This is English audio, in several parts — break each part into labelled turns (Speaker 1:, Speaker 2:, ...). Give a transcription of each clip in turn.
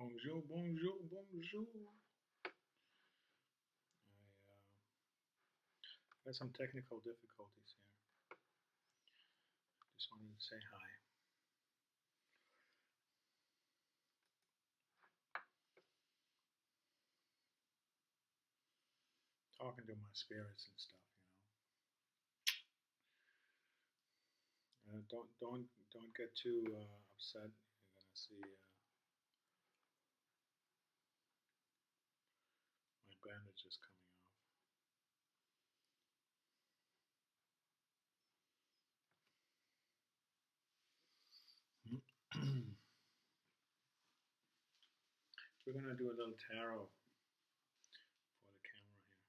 Speaker 1: Bonjour, bonjour, bonjour. I had some technical difficulties here. Just wanted to say hi. Talking to my spirits and stuff, don't get too upset. You're gonna see my bandage is coming off. We're gonna do a little tarot for the camera here.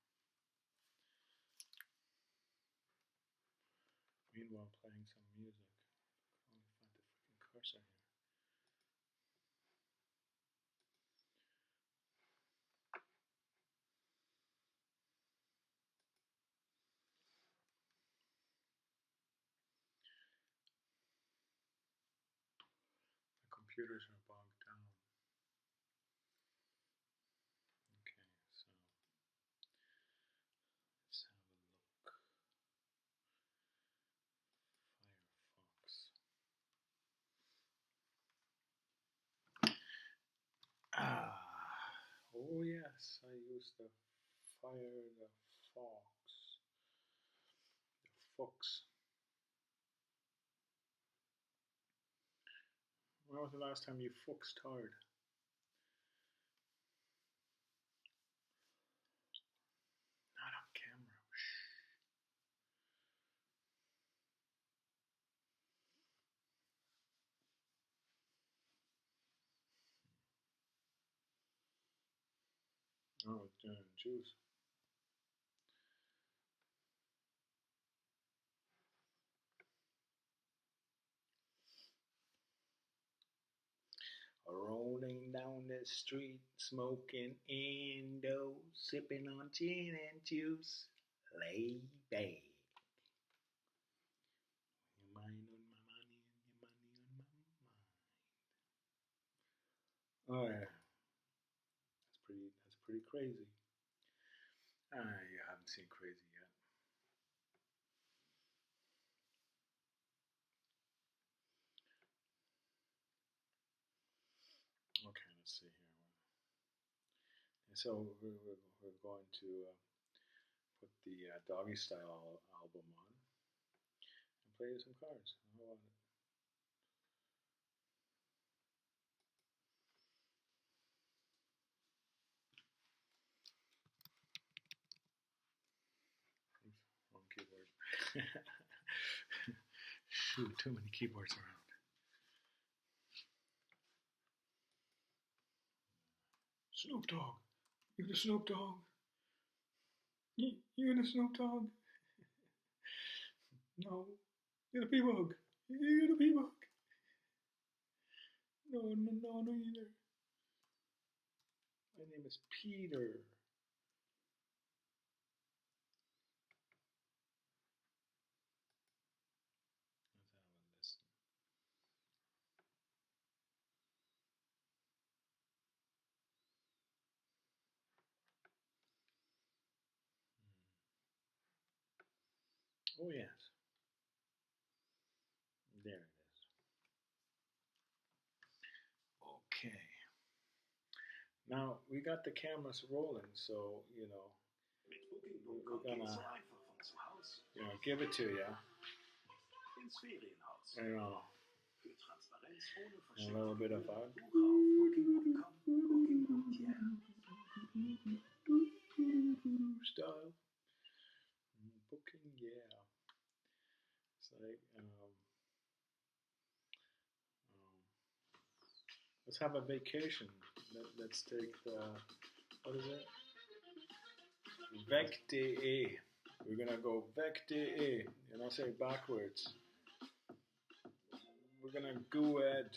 Speaker 1: Meanwhile, playing some music. I can't find the freaking cursor here. The computers are bogged down. Okay, so let's have a look. Firefox. Ah, oh yes, I used the Firefox. The Fox. When was the last time you foxed hard? Not on camera. Shh. Oh, juice. Rolling down the street, smoking Indo, sipping on gin and juice. Lay back. Your mind on my money and your money on my mind. Oh yeah, that's pretty crazy. You haven't seen crazy yet. Okay, let's see here. So we're going to put the Doggy Style album on and play you some cards. How about it? Oops, wrong keyboard. Shoot, too many keyboards around. Snoop Dogg. You the Snoop Dogg? You the Snoop Dogg? No. You're the P-Bug. You're the P-Bug. No, no, no, no, either. My name is Peter. Let's have a listen. Oh, yes. There it is. Okay. Now we got the cameras rolling, so we're gonna give it to you. You know, a little bit of fun. Style. Booking, yeah. It's like, let's have a vacation. Let's take the, what is it? VecDE. We're gonna go VecDE, and I say backwards. We're gonna go ed.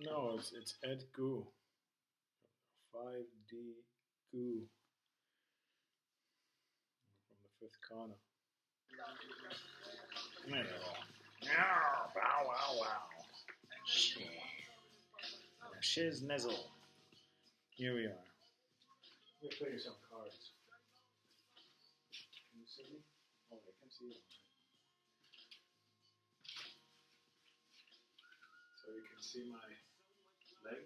Speaker 1: No, it's Ed Goo. 5D goo from the fifth corner. There you go. Bow wow wow. Shiz nizzle. Here we are. Let me play you some cards. Can you see me? Oh, I can see you. So you can see my leg.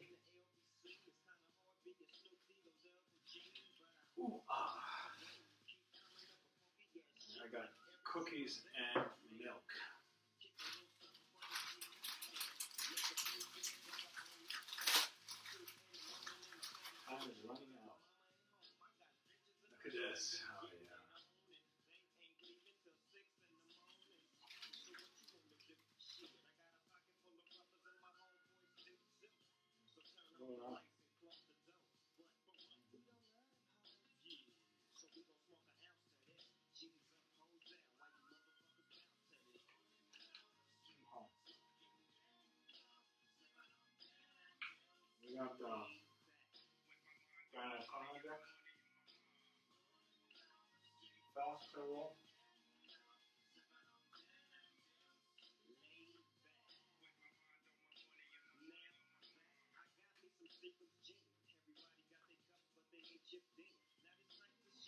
Speaker 1: Ooh, ah. I got cookies and milk. Time is running out. Look at this. Oh, yeah. What's going on? We got Granite Canada, fast roll.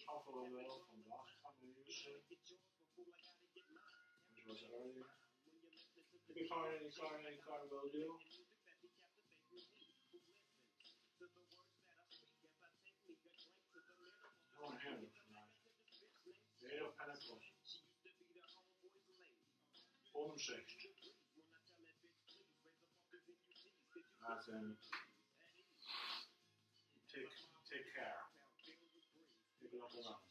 Speaker 1: Buffalo Bill from last time we used it, which was earlier. Any card will do. I want to have it tonight. The Eight of Pentacles. Umschicht. As in, take care. Take a look around.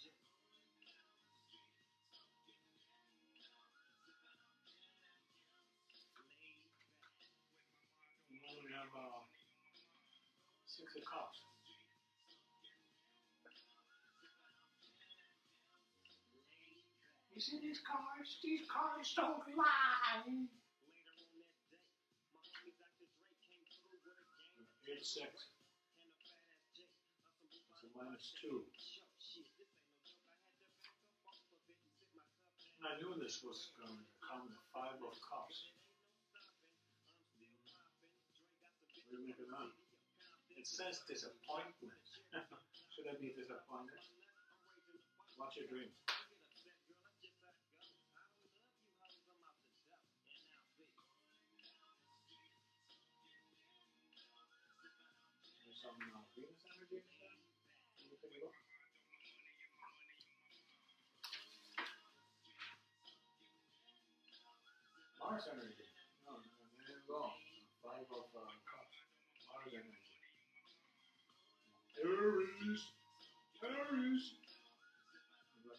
Speaker 1: And then we have Six of Cups. You see these cards? These cards don't lie. 8-6. It's a -2. And I knew this was going to come, the Five of Cups. What do you make of that? It says disappointment. Should I be disappointed? What's your dream? There's some Venus energy in there. Can you take a look? Mars energy. No, there you go. Five of Cups. Mars energy. Aries.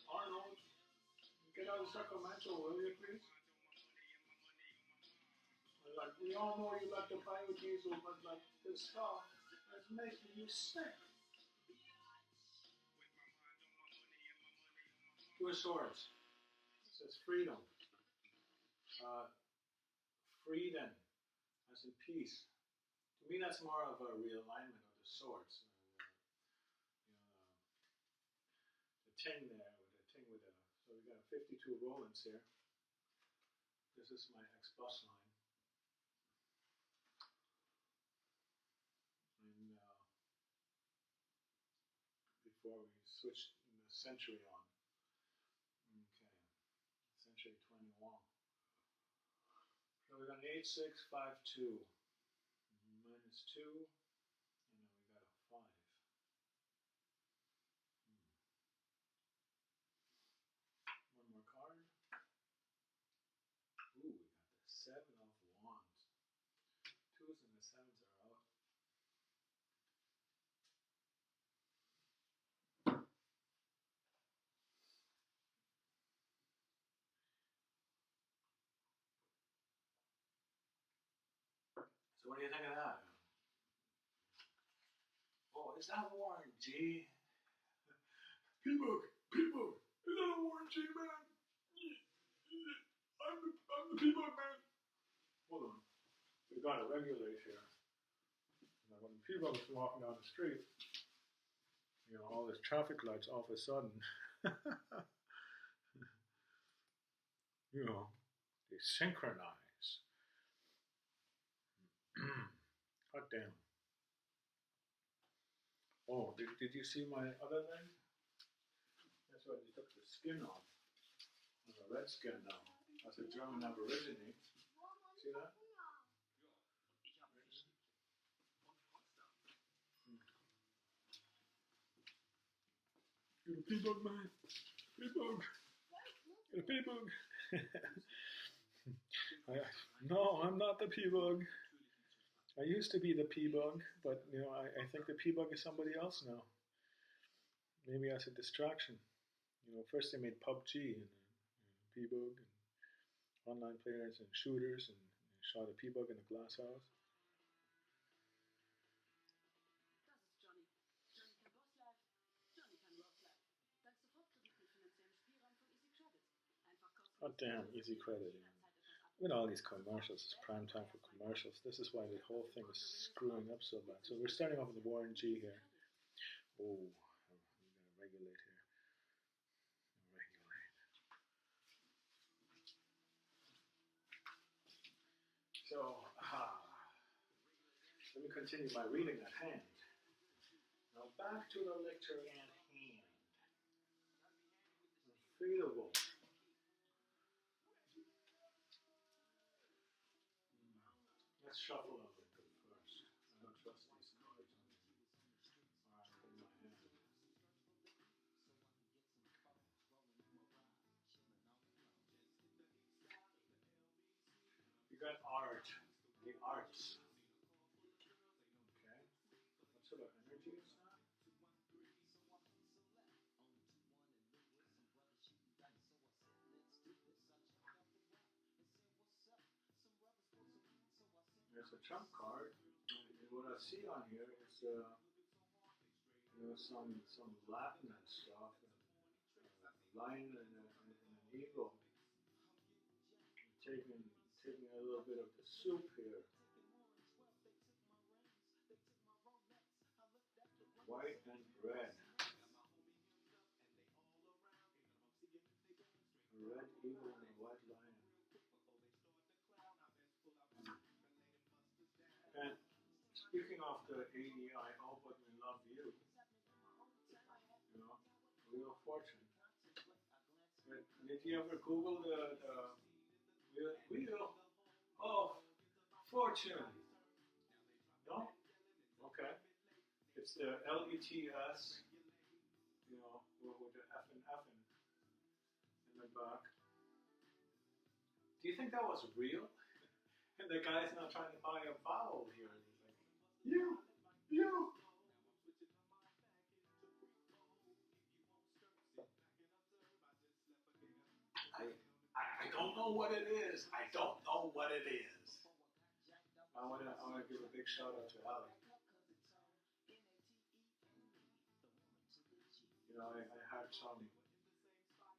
Speaker 1: Arnold, get out of Sacramento, will you please? Like, we all know you like the biodiesel, but like this stuff is making you sick. Two of Swords. It says freedom. Freedom, as in peace. To me, that's more of a realignment of the swords. The ting there, so we got 52 Rollins here. This is my X-Bus line. And before we switched the century on. Okay, century 21. So we got an 8-6-5-2. -2. And then we got a 5. One more card. Ooh, we got the 7 of Wands. 2s and the 7s are out. So what do you think of that? Oh, is that Warren G? People, is that a Warren G, man? I'm the people, man. Hold on. We got to regulate here. Now, when people are walking down the street, you know, all the traffic lights all of a sudden, you know, they synchronize. God damn. Oh, did you see my other leg? That's why they took the skin off. There's a red skin now. That's a German Aborigine. See that? You're a pea bug, man. Pea bug. You're a pea bug. No, I'm not the pea bug. I used to be the pea bug, but you know, I think the pea bug is somebody else now. Maybe as a distraction. You know, first they made PUBG and pea bug and online players and shooters and shot a pea bug in a glass house. Oh damn, easy credit. With all these commercials, it's prime time for commercials. This is why the whole thing is screwing up so bad. So we're starting off with the Warren G here. Oh, I'm gonna regulate here. Regulate. So, let me continue my reading at hand. Now back to the lecture at hand. Unfeelable. Let's shuffle a little bit first. I don't trust these cards in my hand. You got art, the arts. Okay. What sort of energy is that? There's a trump card. And what I see on here is some Latin and stuff, and lion and an eagle. Taking a little bit of the soup here. White and red. A red eagle and a white lion. And speaking of the ADI, all but we love you. You know, Wheel of Fortune. Did you ever Google the Wheel of Fortune? No? Okay. It's the LETS, you know, with the F and in the back. Do you think that was real? And the guy's not trying to buy a vowel here. And he's like, you. I don't know what it is. I don't know what it is. I wanna give a big shout out to Ali. You know, I had some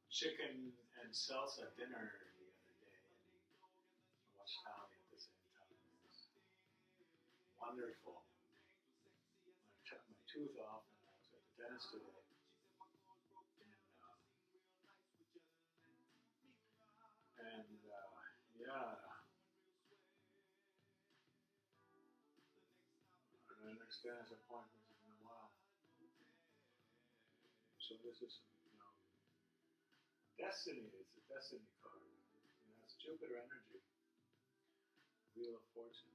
Speaker 1: chicken and salsa dinner the other day, and I watched Ali at the same time. It was wonderful. I took my tooth off, and I was at the dentist today. And yeah. And the next dentist appointment is in a while. So this is, you know, destiny. It's a destiny card. You know, it's Jupiter energy. Wheel of Fortune.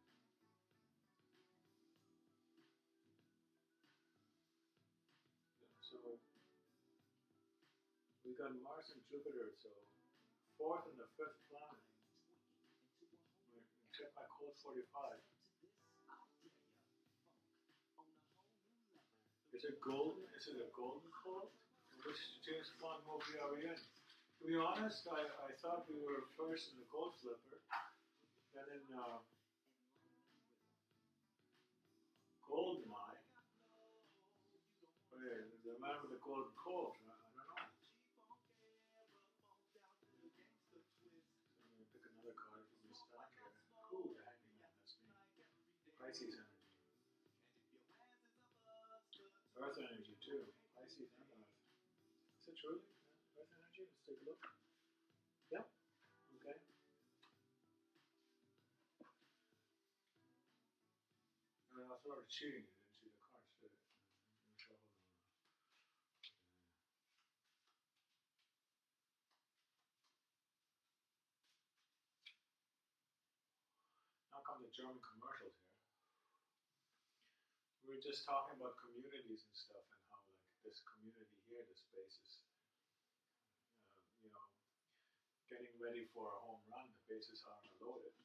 Speaker 1: So we got Mars and Jupiter. So fourth and the fifth planet. Check my code 45. Is it golden? Is it a golden code? Which James Bond movie are we in? To be honest, I thought we were first in the Gold Flipper, then in Goldeneye. Oh, yeah, the man with the golden coat. I don't know. So I'm gonna pick another card from this stack here. Ooh, the Hangman, that's me. Pisces energy. Earth energy too. Pisces Is it truly Earth energy? Let's take a look. Yep. Okay. I thought I was cheating. You didn't see the cards, did it? Hold on. Now come the German commercials here. We were just talking about communities and stuff, and how like this community here, this base is, you know, getting ready for a home run. The bases are loaded.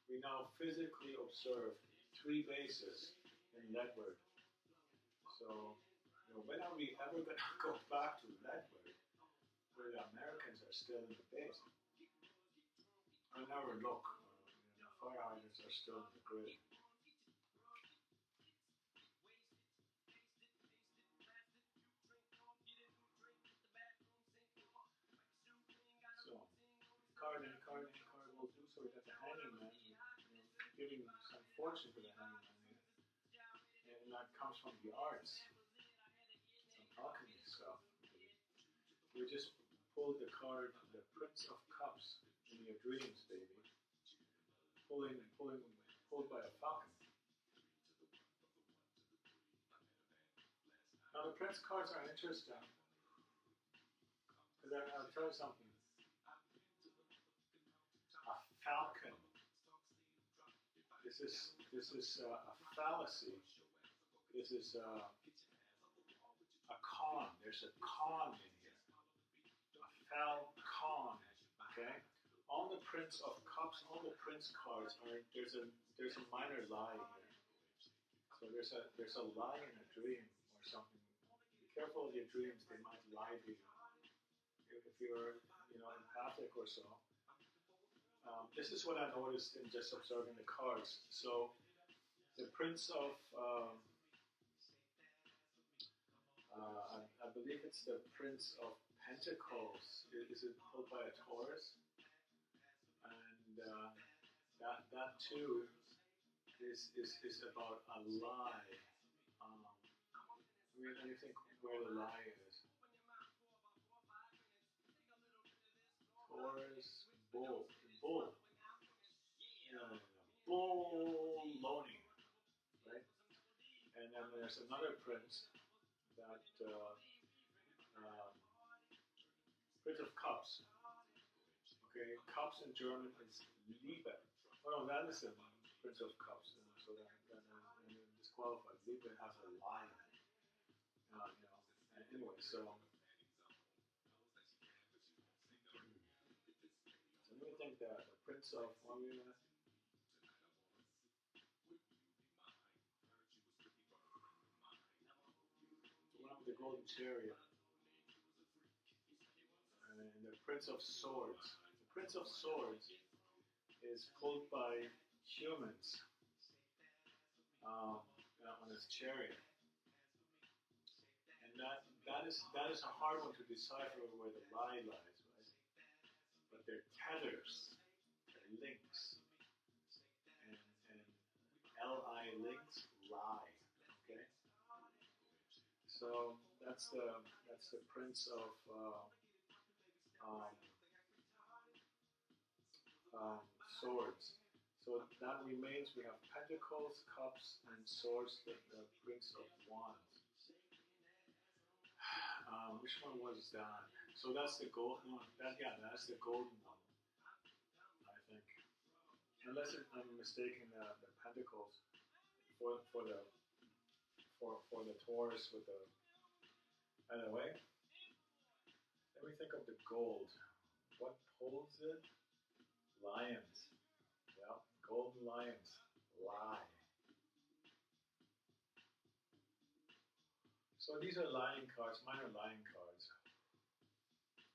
Speaker 1: We now physically observe 3 bases in Ledward. So, when are we ever going to go back to Ledward, where the Americans are still in the base? I never look. The fire hydrants are still in the grid. So, card will do so. We got the hanging man, giving some fortune to the hanging man here. And that comes from the arts, some alchemy stuff. We just pulled the card, the Prince of Cups in your dreams, baby. Pulled by a falcon. Now the Prince cards are interesting, because I'll tell you something. A falcon. This is a fallacy. This is a con. There's a con in here. A falcon. Okay. All the Prince of Cups, all the Prince cards are there's a minor lie here. So there's a lie in a dream or something. Be careful of your dreams; they might lie to you. If you're empathic or so. This is what I noticed in just observing the cards. So the Prince of I believe it's the Prince of Pentacles. Is it pulled by a Taurus? And that too is about a lie. Let me think where the lie is. Taurus, bull. Baloney, right? And then there's another prince, that Prince of Cups. Okay, Cups in German is Liebe. Oh no, that is the Prince of Cups, so that disqualified. Liebe has a lie in it. And anyway, so let me think that the Prince of one with the golden chariot, and the Prince of Swords. The Prince of Swords is pulled by humans on his chariot, and that is a hard one to decipher where the lie lies, right? But they're tethers, they're links, and L-I links lie. Okay, so that's the Prince of Swords. So that remains. We have Pentacles, Cups, and Swords. The Prince of Wands. Which one was that? So that's the golden one. That's the golden one, I think. Unless I'm mistaken, the Pentacles for the Taurus with the. By the way, let me think of the gold. What holds it? Lions. Yeah, golden lions. Lie. So these are lying cards. Mine are lying cards.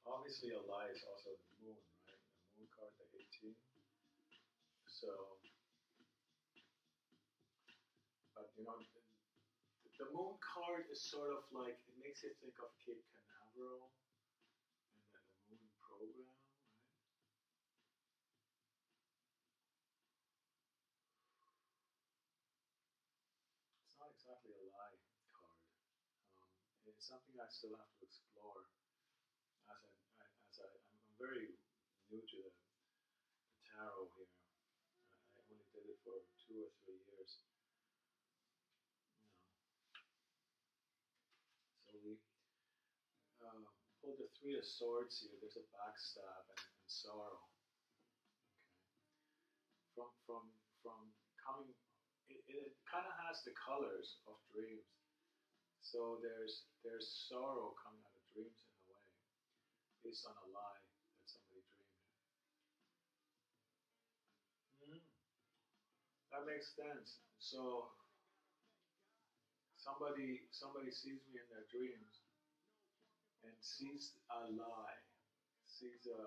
Speaker 1: Obviously, a lie is also the moon, right? The moon card, the 18. So, but the moon card is sort of like, it makes you think of Cape Canaveral and then the moon program, right? exactly a lie card. It's something I still have to explore. I'm very new to the tarot here. I only did it for 2 or 3 years. You know, so we pulled the Three of Swords here. There's a backstab and sorrow. Okay. From coming, it kind of has the colors of dreams. So there's sorrow coming out of dreams in a way, based on a lie that somebody dreamed. Mm, that makes sense. So somebody sees me in their dreams and sees a lie, sees a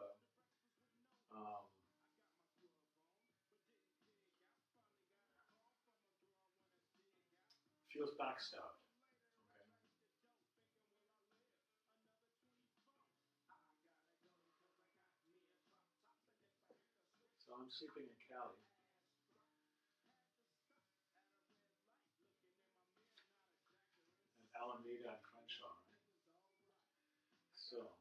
Speaker 1: um, feels backstabbed. Okay, so I'm sleeping in Cali, and Alameda and Crenshaw, right? So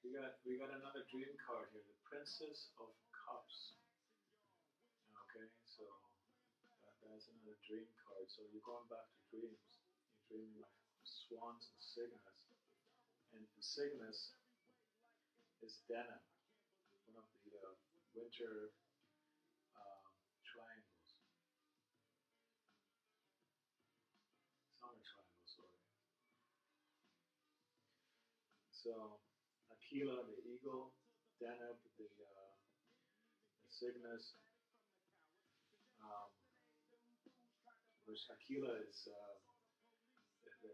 Speaker 1: we got another dream card here, the Princess of Cups. Okay, so that's another dream card. So you're going back to dreams. You're dreaming like swans and cygnus. And Cygnus is Deneb, one of the winter triangles, summer triangles, sorry. So Aquila, the eagle, Deneb, the Cygnus, um, which Aquila is the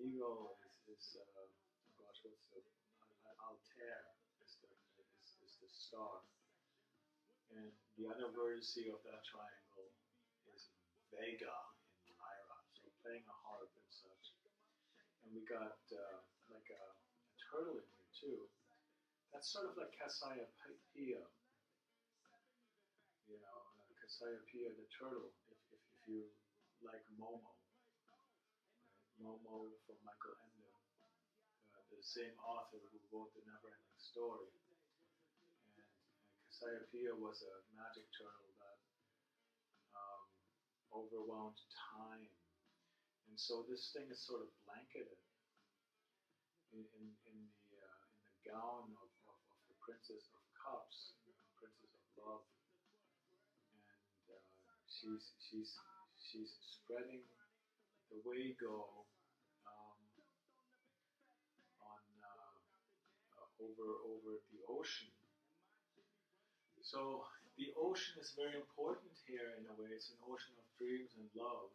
Speaker 1: eagle is oh gosh, what's the Altair is the star, and the other vertice of that triangle is Vega in Lyra, so playing a harp and such. And we got like a turtle in here too. That's sort of like Cassiopeia, Cassiopeia the turtle. If you like Momo, right? Momo from Michael Ende, the same author who wrote the Neverending Story. And Cassiopeia was a magic turtle that um, overwhelmed time, and so this thing is sort of blanketed in the gown of the Princess of Cups, Princess of Love, and she's spreading the Wago on over the ocean. So the ocean is very important here in a way. It's an ocean of dreams and love.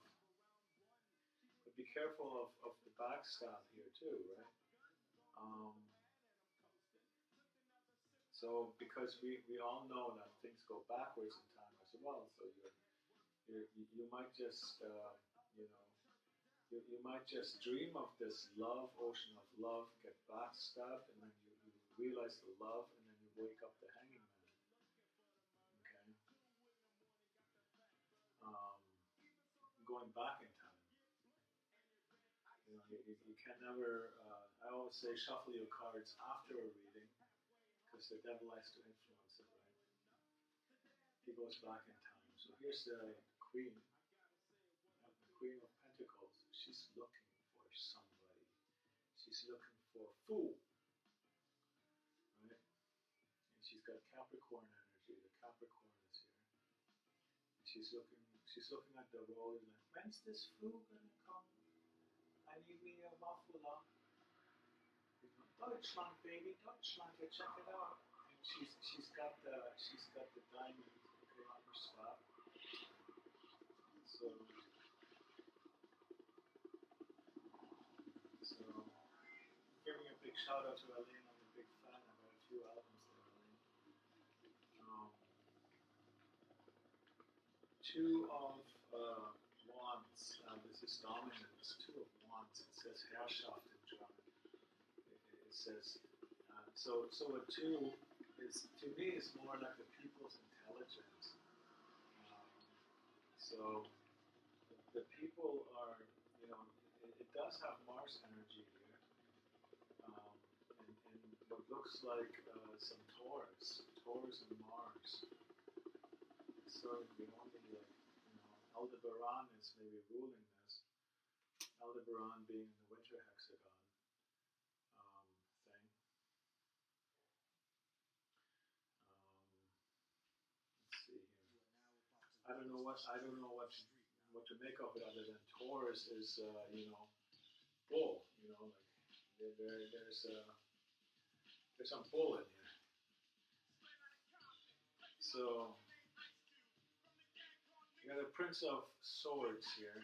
Speaker 1: But be careful of the backstab here too, right? Um, so because we all know that things go backwards in time as well. So you might just you know you might just dream of this love, ocean of love, get backstabbed, and then you realize the love, and then you wake up the hanging man. Okay, um, going back in time. You can never. I always say shuffle your cards after a reading because the devil likes to influence it, right? He goes back in time. So here's the queen, the queen of pentacles. She's looking for somebody. She's looking for a fool, right? And she's got Capricorn energy. The Capricorn is here. And She's looking at the road like, when's this fool gonna come? I need me a muffler. Deutschland, baby, Deutschland. Check it out. And she's got the diamond okay, on her spot. So giving a big shout out to Elaine. I'm a big fan. I've got a few albums there, Elaine. Um, two of wands. This is dominance. Two of wands. It says Herrschaft in German. It says so. A two is to me is more like the people's intelligence. Um, so the people are, it does have Mars energy here, and what looks like some Taurus and Mars. Sort of the only, Aldebaran is maybe ruling this. Aldebaran being in the winter hexagon thing. Let's see here. I don't know what to make of it other than Taurus is bull. Like there's some bull in here. So you got the Prince of Swords here,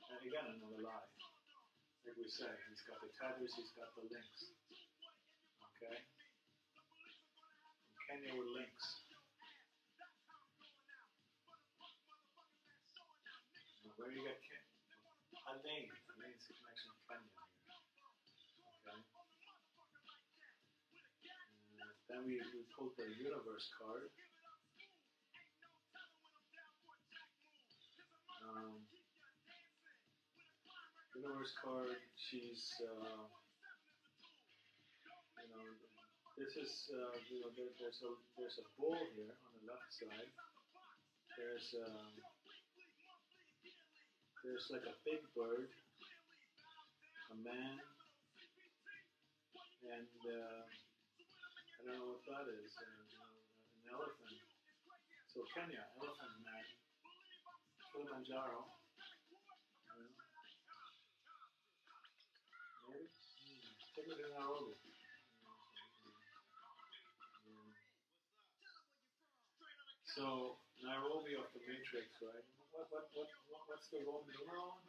Speaker 1: and again another lie. Like we say, he's got the tethers, he's got the links. Okay? From Kenya with links. Now, where do you get Kenya? A name. A name is a connection to Kenya here. Okay? Then we pulled the universe card. Universe card, she's, this is, there's a bull here on the left side. There's like a big bird, a man, and I don't know what that is, an elephant. So Kenya, elephant man, Kilimanjaro. Maybe? Take me to Nairobi. So Nairobi of the Matrix, right? What's the Roman numeral?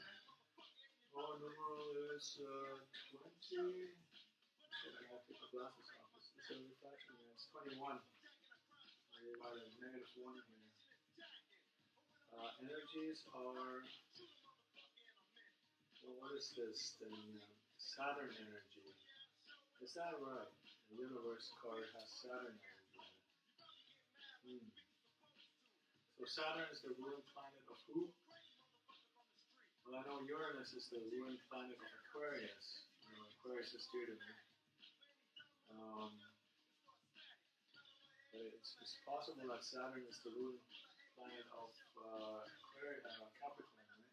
Speaker 1: Roman numeral is 20. Shit, I gotta take my glasses off. It's a refraction. Yeah, it's 21. You're about a -1 here. Energies are. Well, what is this then? Saturn energy. Is that right? The universe card has Saturn energy. So Saturn is the ruling planet of who? Well, I know Uranus is the ruling planet of Aquarius. Aquarius is dear to me. But it's possible that Saturn is the ruling planet of Capricorn,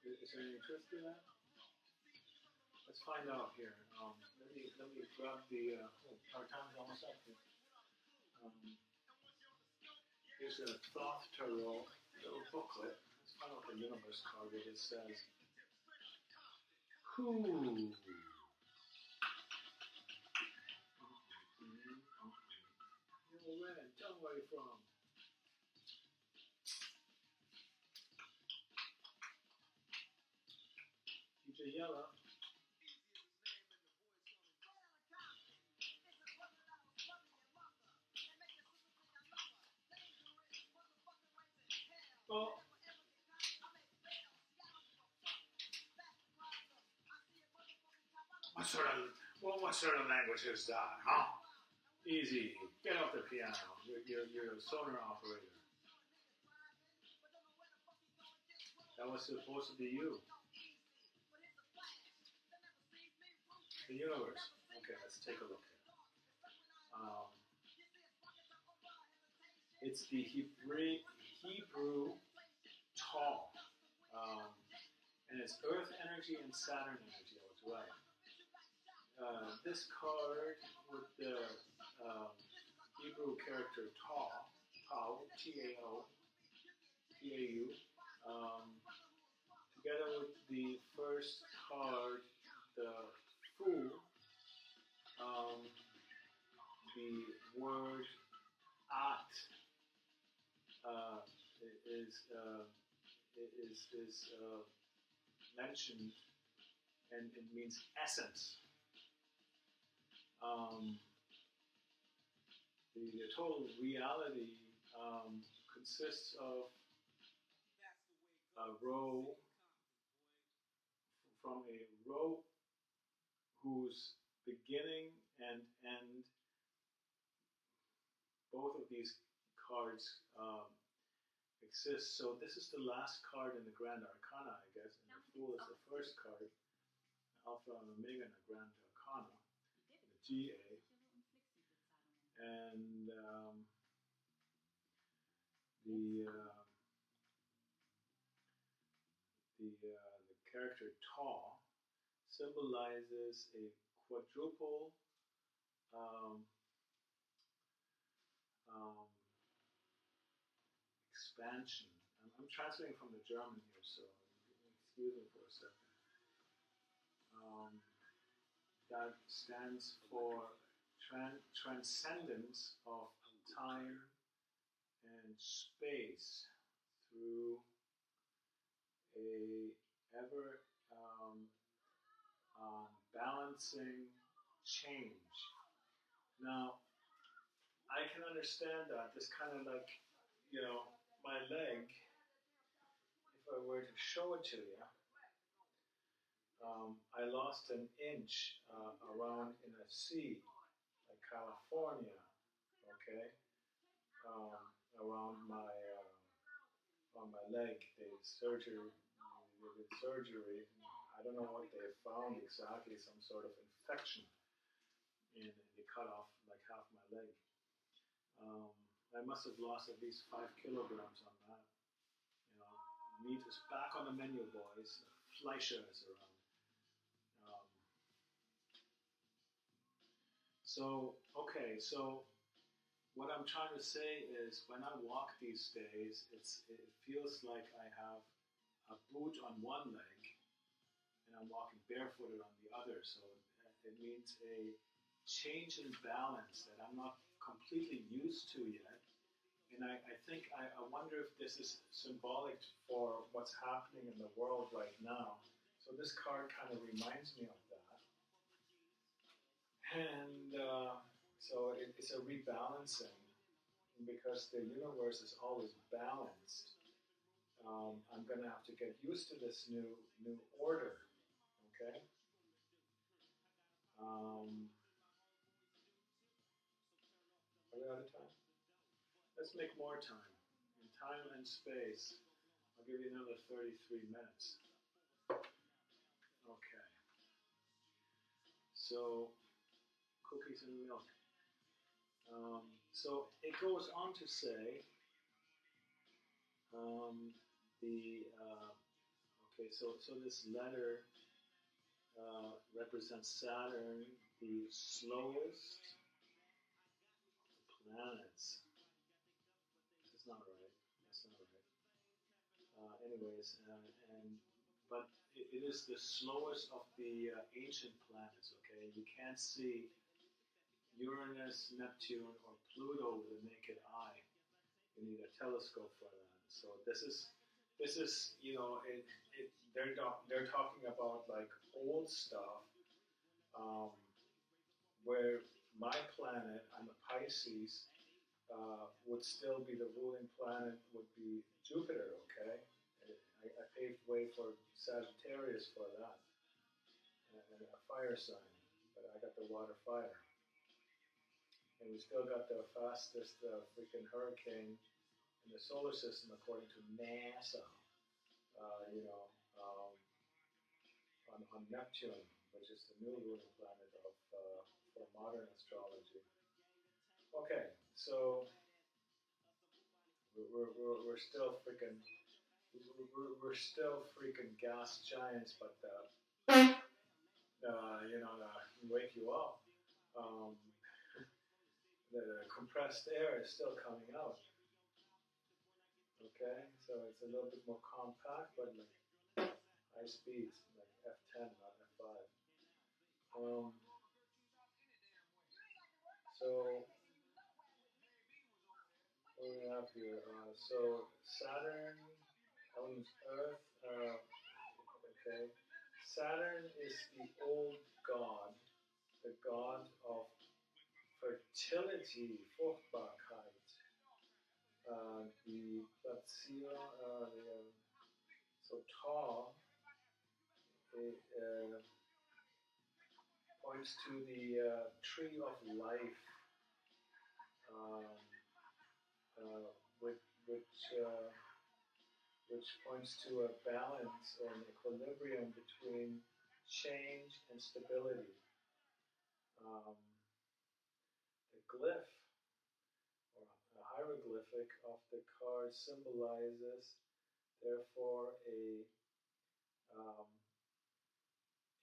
Speaker 1: right? Is there any truth to that? Let's find out here. Let me grab the. Our time's almost up here. Here's a Thoth Tarot little booklet. Let's find out the universe card what it says. Who? Yo, man, tell me where you're from. DJ Yella. Oh. What sort of language is that, huh? Easy. Get off the piano. You're a sonar operator. That was supposed to be you. The universe. Okay, let's take a look here. It's the Hebrew Taw. And it's Earth energy and Saturn energy. I was right. This card with the Hebrew character Tau, T-A-O, T-A-U, together with the first card, the Fool, the word At is mentioned, and it means essence. The total reality consists of a row, from a row whose beginning and end, both of these cards exists. So this is the last card in the Grand Arcana, I guess, and the Fool is the first card. Alpha and Omega in the Grand Arcana, the GA, and the character Ta symbolizes a quadruple um, um, expansion. I'm translating from the German here, so excuse me for a second. That stands for transcendence of time and space through a ever balancing change. Now, I can understand that. This kind of like, my leg, if I were to show it to you, I lost an inch around in a sea, like California, okay, around on my leg. They did surgery. I don't know what they found exactly, some sort of infection, and they cut off like half my leg. I must have lost at least 5 kilograms on that. Meat is back on the menu, boys. Fleischer is around. Um, so what I'm trying to say is when I walk these days, it feels like I have a boot on one leg and I'm walking barefooted on the other. So it means a change in balance that I'm not completely used to yet. And I think, I wonder if this is symbolic for what's happening in the world right now. So this card kind of reminds me of that. And so it's a rebalancing, because the universe is always balanced. I'm going to have to get used to this new order, okay? Are we out of time? Let's make more time. In time and space, I'll give you another 33 minutes. Okay. So, cookies and milk. So it goes on to say okay. So this letter represents Saturn, the slowest planets. That's not right. That's not right. Anyways, but it is the slowest of the ancient planets. Okay, you can't see Uranus, Neptune, or Pluto with a naked eye. You need a telescope for that. So this is they're talking about like old stuff, where my planet, I'm a Pisces, would still be the ruling planet, would be Jupiter. Okay, I paved way for Sagittarius for that, and a fire sign, but I got the water fire. And we still got the fastest freaking hurricane in the solar system, according to NASA. On Neptune, which is the new ruling planet of for modern astrology. Okay, so we're still freaking we're still freaking gas giants, but wake you up. Um, the compressed air is still coming out. Okay, so it's a little bit more compact, but like high speeds, like F10, not F5. So what do we have here? So Saturn owns Earth. Okay, Saturn is the old god, the god of fertility, Fruchtbarkeit. The so Ta points to the tree of life, um, which which points to a balance or an equilibrium between change and stability. The glyph or a hieroglyphic of the card symbolizes, therefore, um,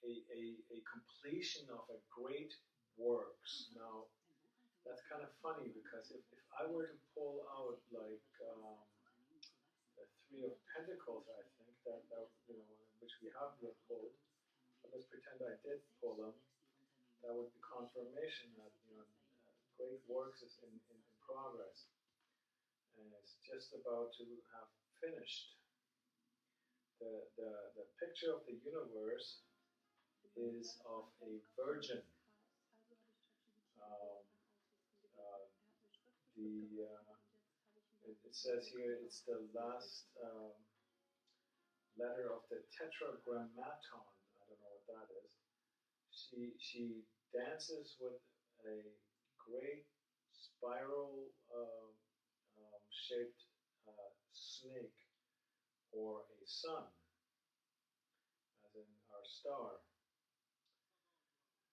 Speaker 1: a completion of a great works. Now, that's kind of funny because if I were to pull out like the Three of Pentacles, I think that which we have yet pulled, but let's pretend I did pull them. That would be confirmation that great works is in progress, and it's just about to have finished. The picture of the universe is of a virgin. Um, uh, it says here it's the last letter of the Tetragrammaton. I don't know what that is. She dances with a great spiral shaped snake or a sun, as in our star.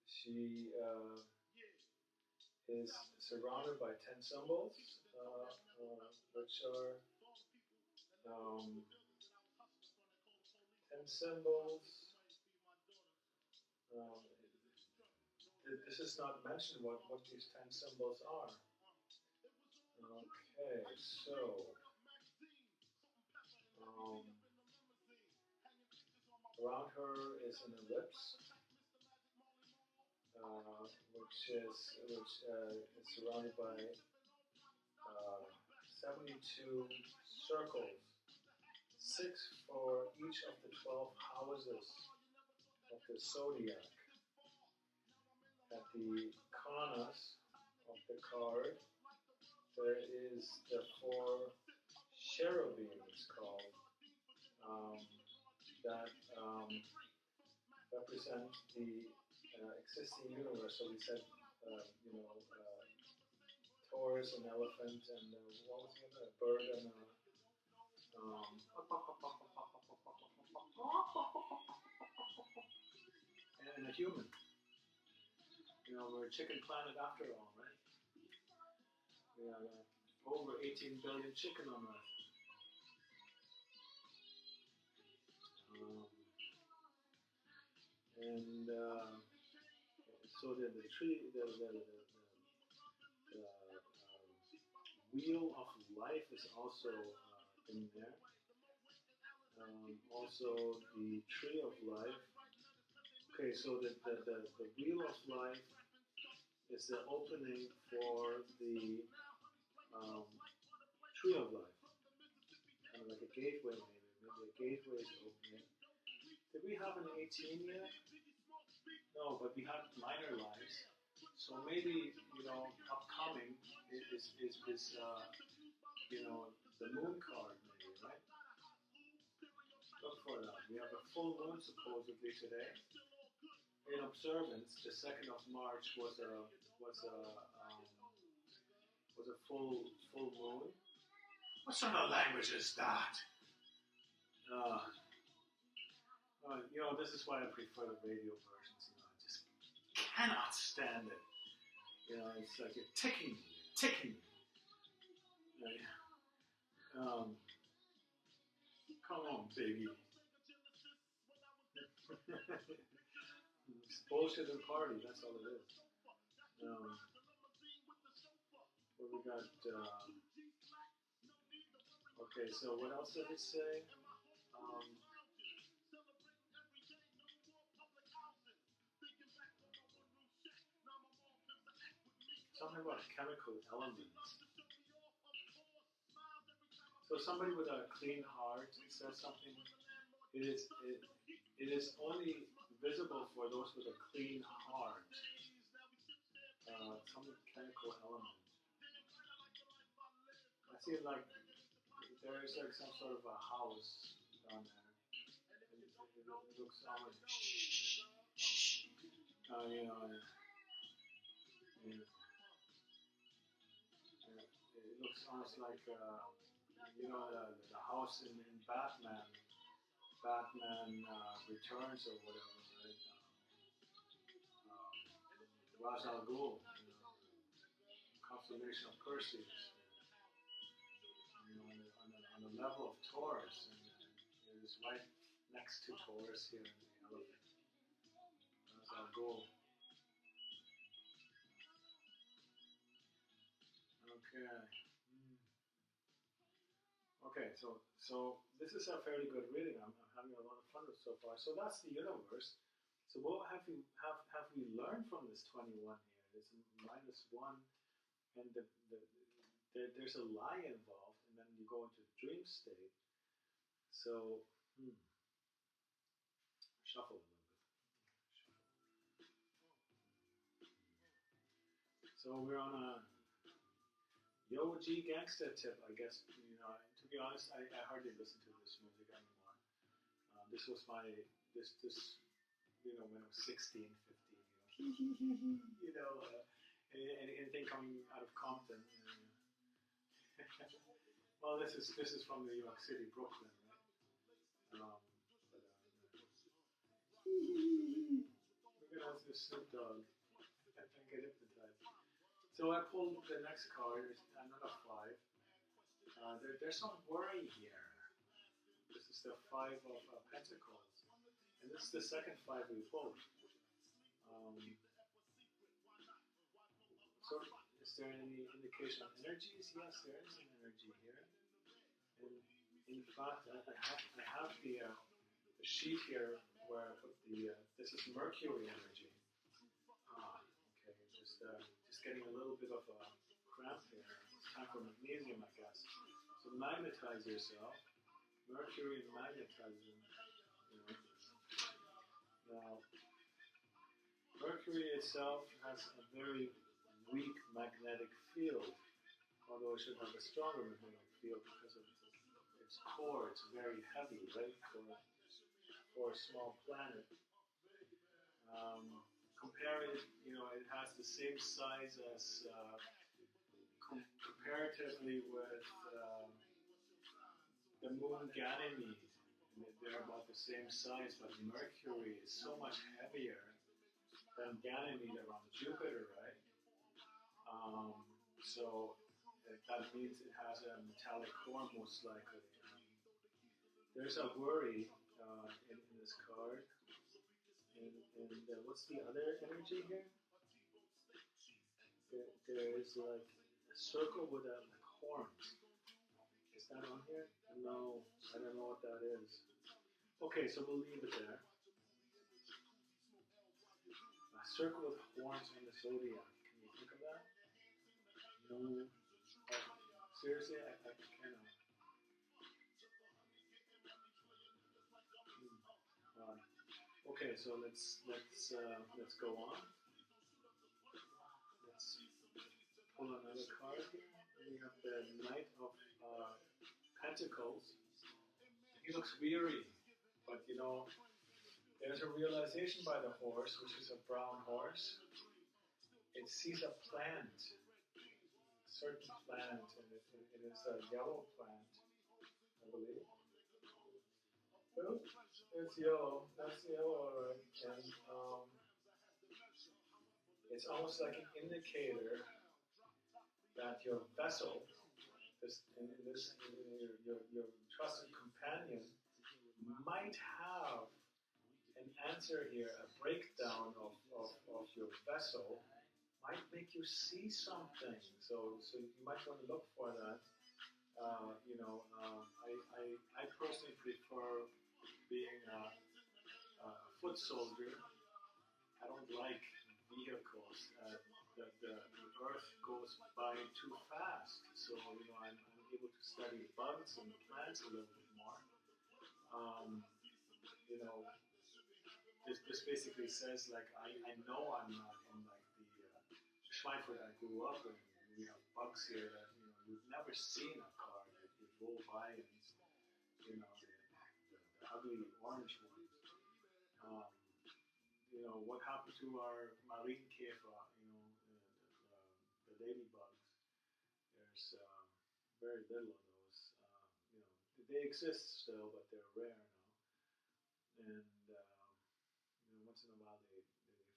Speaker 1: She is surrounded by 10 symbols, which are 10 symbols. This is not mentioned what these 10 symbols are. Okay, so around her is an ellipse, which is surrounded by 72 circles, 6 for each of the 12 houses of the zodiac. At the kanas of the card, there is the 4 cherubims called that represent the existing universe. So we said, Taurus, an elephant, and what was the other? A bird and a human. We're a chicken planet after all, right? We have over 18 billion chicken on Earth. So the wheel of life is also in there. Also the tree of life. Okay, so the wheel of life is the opening for the tree of life. Kind of like a gateway, maybe. Maybe a gateway is opening. Did we have an 18 yet? No, but we had minor lives. So maybe, upcoming is the moon card, maybe, right? Look for that. We have a full moon supposedly today. In observance, the 2nd of March was a full moon. What sort of language is that? This is why I prefer the radio versions. I just cannot stand it. It's like you're ticking me. Come on, baby. It's bullshit and party, that's all it is. What we got? Okay, so what else did it say? Something about chemical elements. So somebody with a clean heart says something. It is only visible for those with a clean heart. Some chemical element. I see like there is like some sort of a house down there. It looks almost it looks almost like you know, the house in Batman, Returns or whatever, right? Ra's al Ghul, you know, Constellation of Perseus, you know, on the level of Taurus, and it is right next to Taurus here in the elephant. Ra's al Ghul. Okay. Okay, so this is a fairly good reading. I'm having a lot of fun with so far. So that's the universe. So what have we learned from this 21 here? It's -1, and there's a lie involved, and then you go into the dream state. So shuffle a little bit. So we're on a Yo G Gangsta tip, I guess. You know, to be honest, I hardly listen to this music anymore. This was my this you know, when I was 16, 15. You know, anything coming out of Compton. Well, this is from New York City, Brooklyn, right? But, look at us, this Snoop Dogg. I get hypnotized. So I pulled the next card, another 5. There's some worry here. This is the 5 of Pentacles. And this is the second 5 we pulled. So is there any indication of energies? Yes, there is an energy here. And in fact, I have the sheet here where I put this is Mercury energy. Okay, just getting a little bit of a cramp here. It's time for magnesium, I guess. So magnetize yourself. Mercury and magnetism. You know. Now, Mercury itself has a very weak magnetic field, although it should have a stronger magnetic field because of its core. It's very heavy, right, for a small planet. Compare it, you know, it has the same size as comparatively with the moon Ganymede. They're about the same size, but Mercury is so much heavier than Ganymede around Jupiter, right? So that means it has a metallic core, most likely. There's a worry in this card. And what's the other energy here? There is like a circle with like horns. Is that on here? No, I don't know what that is. Okay, so we'll leave it there. A circle with horns on the zodiac. Can you think of that? No. Seriously, I cannot. Okay, so let's go on. Let's pull another card here. We have the Knight of Pentacles. He looks weary, but you know, there's a realization by the horse, which is a brown horse. It sees a plant, a certain plant, and it is a yellow plant, I believe. Oh, it's yellow. That's yellow, alright. And it's almost like an indicator that your vessel, your trusted companion, might have an answer here, a breakdown of your vessel, might make you see something. So you might want to look for that. You know, I personally prefer being a foot soldier. I don't like vehicles. The earth goes by too fast. So, you know, I'm able to study bugs and plants a little bit more. You know, this basically says, like, I know I'm not in, like, the Schweinfurt I grew up in. We have bugs here that, you know, you've never seen a car. They roll by and, you know, the ugly orange ones. You know, what happened to our Marienkäfer, you know, the ladybugs? There's very little of those. they exist still, but they're rare now. And once in a while they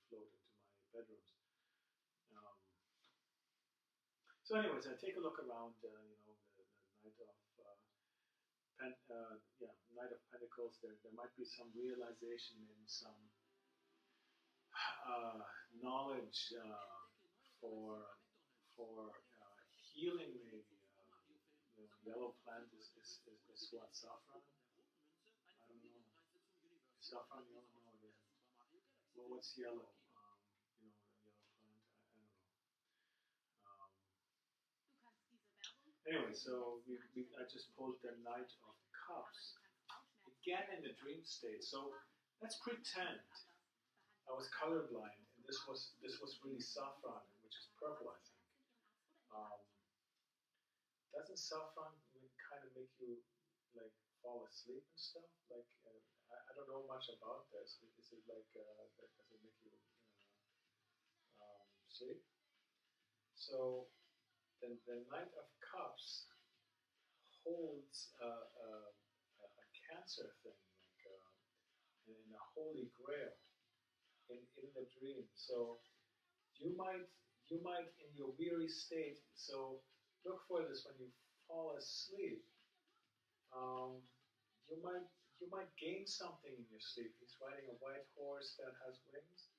Speaker 1: float into my bedrooms. Um, so, anyways, I take a look around. The Knight of Knight of Pentacles. There might be some realization in some knowledge for healing, maybe. Yellow plant is what, saffron? I don't know. Saffron yellow? No, it isn't. Well, what's yellow? A yellow plant. I don't know. Anyway, so I just pulled the Knight of Cups again in the dream state. So let's pretend I was colorblind and this was really saffron, which is purple, I think. Doesn't saffron kind of make you like fall asleep and stuff? Like I don't know much about this. Is it like does it make you sleep? So the Knight of Cups holds a Cancer thing, like in a Holy Grail in the dream. So you might in your weary state. So look for this when you fall asleep. You might gain something in your sleep. He's riding a white horse that has wings.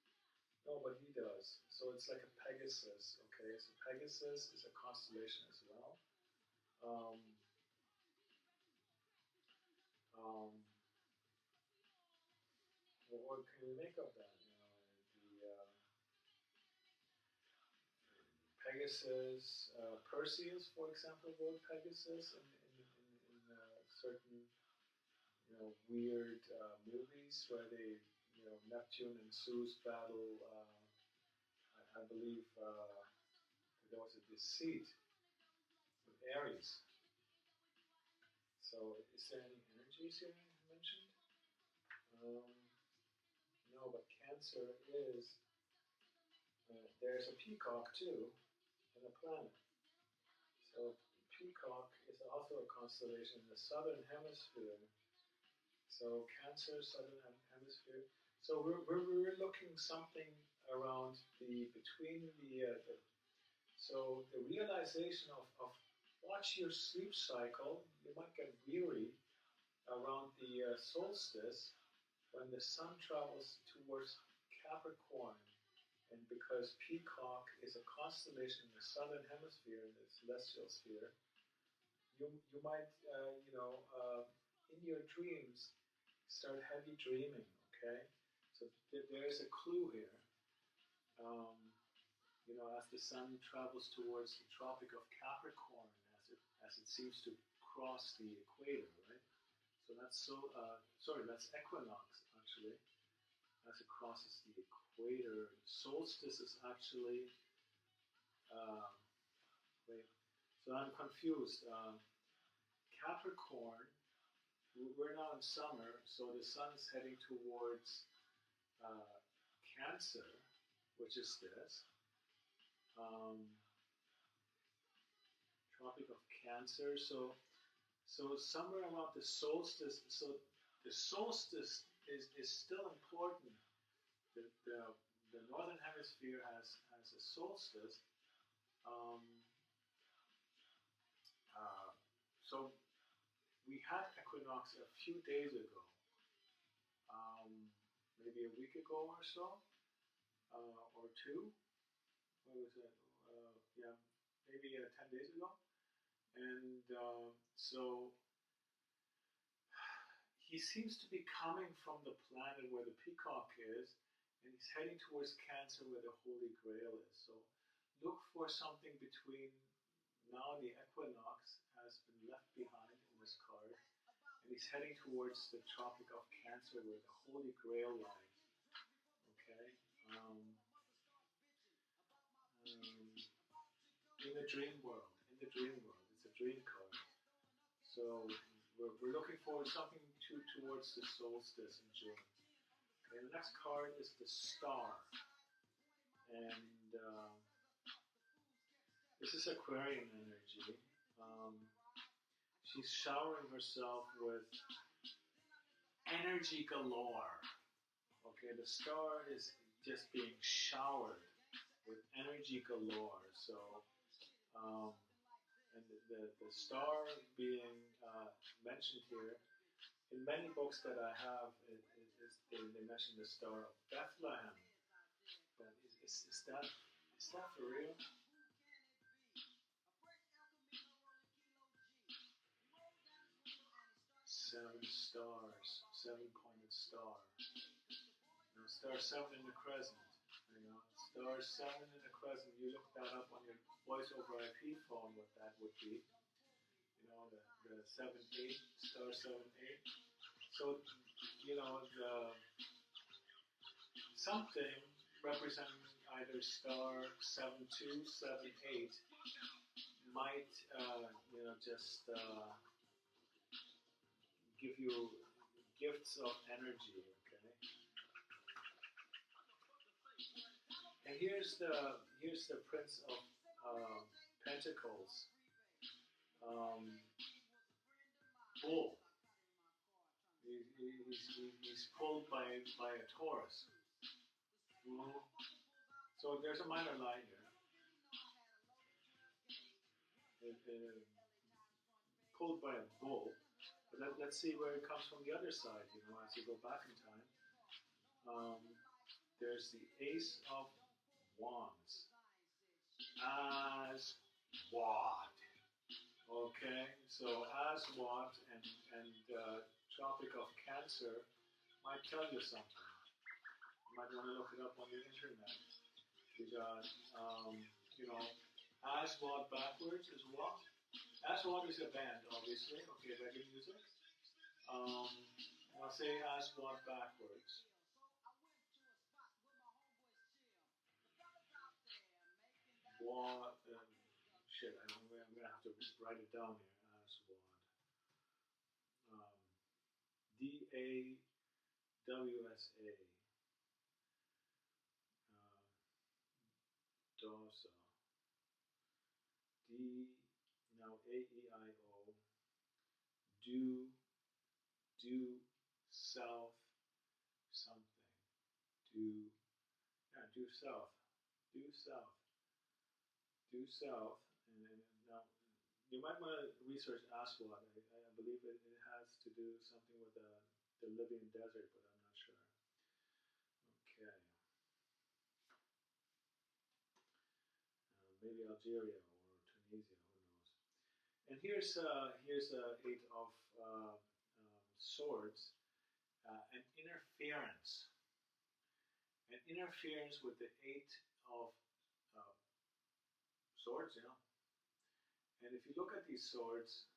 Speaker 1: No, but he does. So it's like a Pegasus. Okay, so Pegasus is a constellation as well. What can we make of that? The Pegasus, Perseus, for example, rode Pegasus in certain weird movies where they Neptune and Zeus battle. I believe there was a deceit with Ares. So is there any energies here mentioned? No, but Cancer is. There's a peacock too, and a planet. So peacock is also a constellation in the southern hemisphere. So Cancer, southern hemisphere. So we're looking something around between so the realization of watch your sleep cycle. You might get weary around the solstice when the sun travels towards Capricorn. And because Peacock is a constellation in the southern hemisphere, in the celestial sphere, you might, in your dreams, start heavy dreaming, okay? So there is a clue here. As the sun travels towards the Tropic of Capricorn, as it seems to cross the equator, right? So that's that's equinox, actually, as it crosses the equator. Solstice is actually, wait, so I'm confused. Capricorn, we're now in summer, so the sun is heading towards Cancer, which is this. Tropic of Cancer. So somewhere around the solstice. So the solstice is still important. The northern hemisphere has a solstice. So we had equinox a few days ago, maybe a week ago or so, or two. What was it? Yeah, maybe 10 days ago. And so he seems to be coming from the planet where the peacock is, and he's heading towards Cancer where the Holy Grail is. So look for something between now and the equinox has been left behind in this card, and he's heading towards the Tropic of Cancer where the Holy Grail lies. Okay? In the dream world. It's a dream card. So we're looking forward to something towards the solstice in June. Okay, the next card is the Star. And this is Aquarian energy. she's showering herself with energy galore. Okay, the star is just being showered with energy galore. So, um, and the star being mentioned here in many books that I have, they mention the star of Bethlehem. But is that for real? Seven stars, 7-pointed star. You know, star seven in the crescent. You know, star seven in the crescent. You look that up on your voice over IP phone, what that would be. You know, the 7-8, star 7-8. So, you know, something representing either star 7-2, 7-8 might, you know, just give you gifts of energy. Okay, and here's the Prince of Pentacles, bull. He's pulled by a Taurus. Mm-hmm. So there's a minor line here. Pulled by a bull. But let's see where it comes from the other side. You know, as you go back in time, there's the Ace of Wands. As what? Okay, so as what and Tropic of Cancer might tell you something. You might want to look it up on the internet. You got, you know, as what backwards is what? As what is a band, obviously. Okay, reggae music. I'll say as what backwards. What? Shit, I'm gonna have to write it down here. As what? DAWSA. DAWSA. D, now AEIO. Do, south, something. Due south. Due south. Due south. And then now, you might want to research Aswad. I believe it has to do something with the Libyan desert, but I'm not sure. Okay. Maybe Algeria or Tunisia, who knows? And here's Eight of Swords, an interference. An interference with the Eight of Swords, yeah. And if you look at these swords,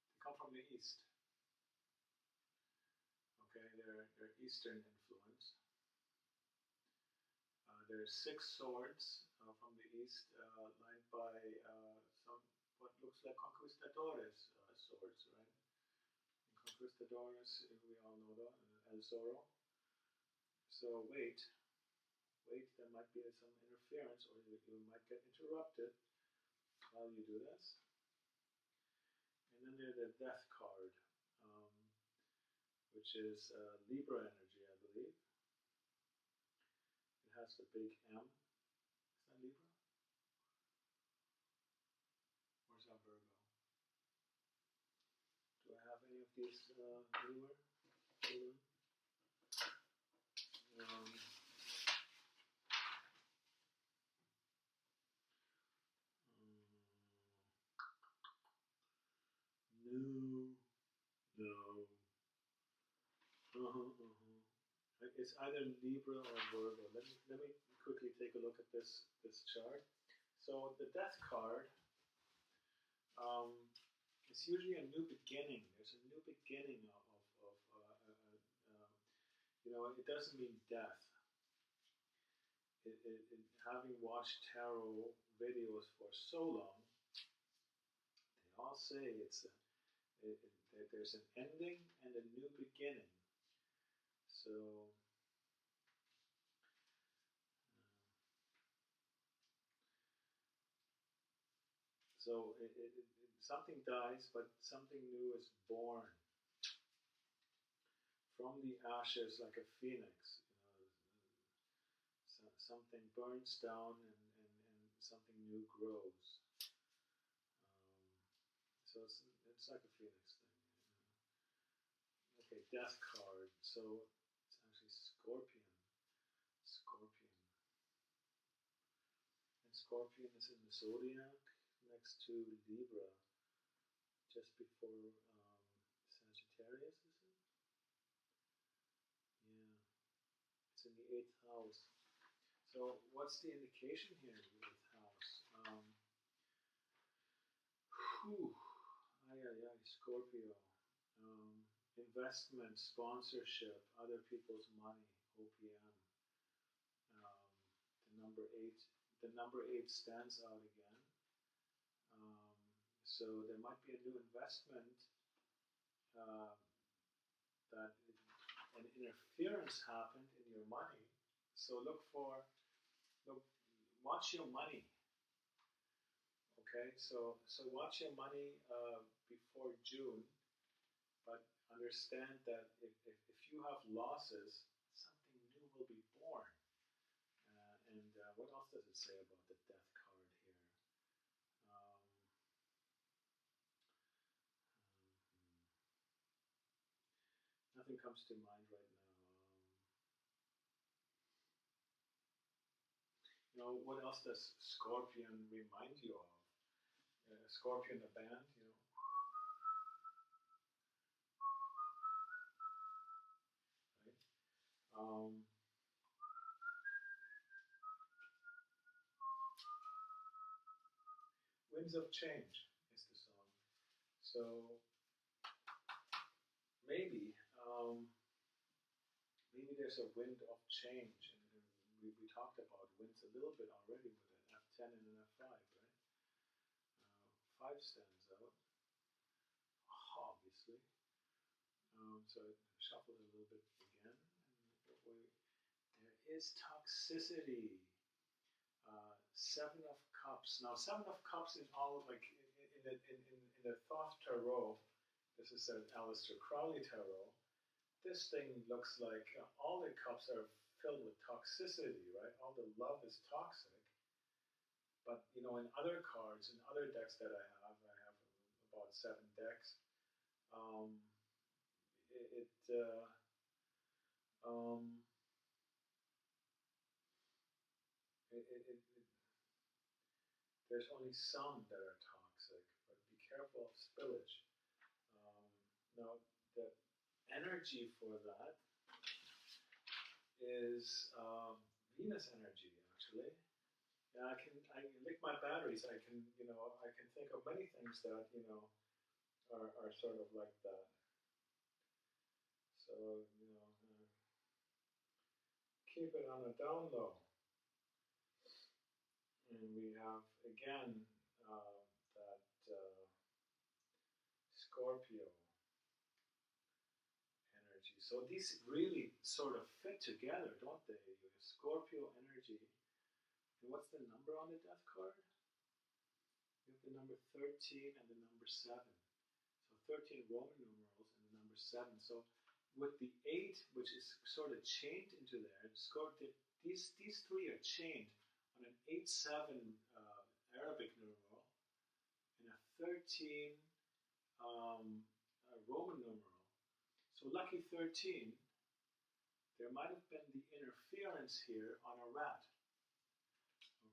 Speaker 1: they come from the East. Okay, they're Eastern influence. There's 6 swords from the East, lined by some what looks like conquistadores swords, right? And conquistadores, we all know that, El Zorro. So wait, there might be some interference, or you might get interrupted while you do this. And then there's the Death card, which is Libra energy, I believe. It has the big M. Is that Libra? Or is that Virgo? Do I have any of these anywhere? No. It's either Libra or Virgo. Let me quickly take a look at this chart. So the Death card, it's usually a new beginning. There's a new beginning you know, it doesn't mean death. Having watched tarot videos for so long, they all say there's an ending and a new beginning. So something dies, but something new is born from the ashes, like a phoenix. Something burns down and something new grows. So it's like a phoenix thing. Okay, death card. So it's actually Scorpion. Scorpion. And Scorpion is in the zodiac next to Libra, just before Sagittarius, is it? Yeah, it's in the 8th house. So what's the indication here in the 8th house? Scorpio. Investment, sponsorship, other people's money, OPM. Um, the number 8 stands out again. So there might be a new investment uh, that an interference happened in your money. So watch your money. Okay, so watch your money before June, but understand that if you have losses, something new will be born. And what else does it say about the death card here? Um, nothing comes to mind right now. What else does Scorpion remind you of? Scorpion, the band, right? Winds of Change is the song. So maybe there's a wind of change, and we talked about winds a little bit already with an F10 and an F5, right? 5 stands out, obviously. So I shuffled a little bit again, and there is toxicity. 7 of Cups. Now, 7 of Cups is all like in the Thoth Tarot. This is an Aleister Crowley Tarot. This thing looks like all the cups are filled with toxicity, right? All the love is toxic. But in other cards, in other decks that I have about 7 decks. There's only some that are toxic, but be careful of spillage. Now, the energy for that is Venus energy, actually. Yeah, I can lick my batteries. I can think of many things that are sort of like that. So keep it on a down low. And we have again that Scorpio energy. So these really sort of fit together, don't they? Scorpio energy. And what's the number on the death card? We have the number 13 and the number 7. So 13 Roman numerals and the number 7. So with the 8, which is sort of chained into there, these 3 are chained on an 8-7 Arabic numeral and a 13 Roman numeral. So lucky 13, there might have been the interference here on a rat.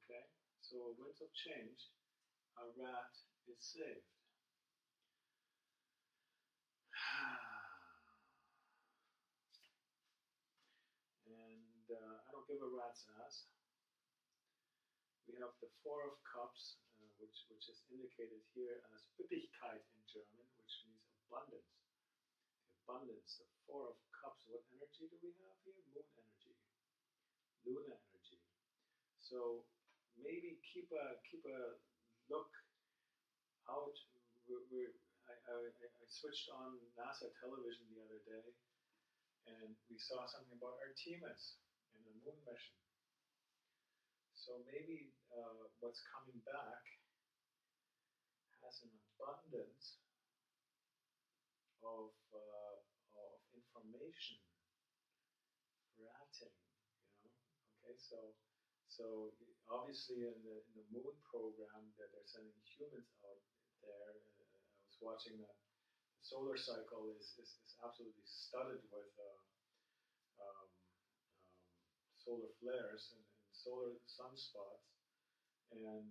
Speaker 1: Okay, so winds of change, a rat is saved. And I don't give a rat's ass. We have the 4 of Cups, which is indicated here as Üppigkeit in German, which means abundance. Abundance, the 4 of Cups. What energy do we have here? Moon energy, Luna energy. So maybe keep a look out. I switched on NASA television the other day, and we saw something about Artemis and the moon mission. So maybe what's coming back has an abundance of information ratting, Okay, so obviously in the moon program that they're sending humans out there, I was watching that the solar cycle is absolutely studded with um, um, solar flares and solar sunspots, and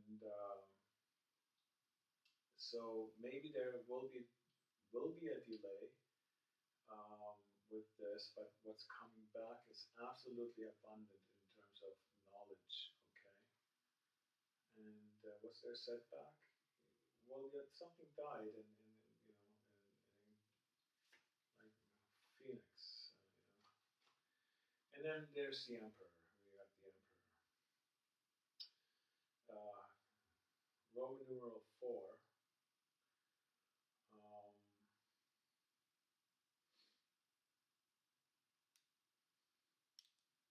Speaker 1: so maybe there will be a delay um, with this, but what's coming back is absolutely abundant in terms of knowledge. Okay, and what's their setback? Well, yeah, something died, in like Phoenix, And then there's the Emperor. We got the Emperor. Roman numeral 4. Um,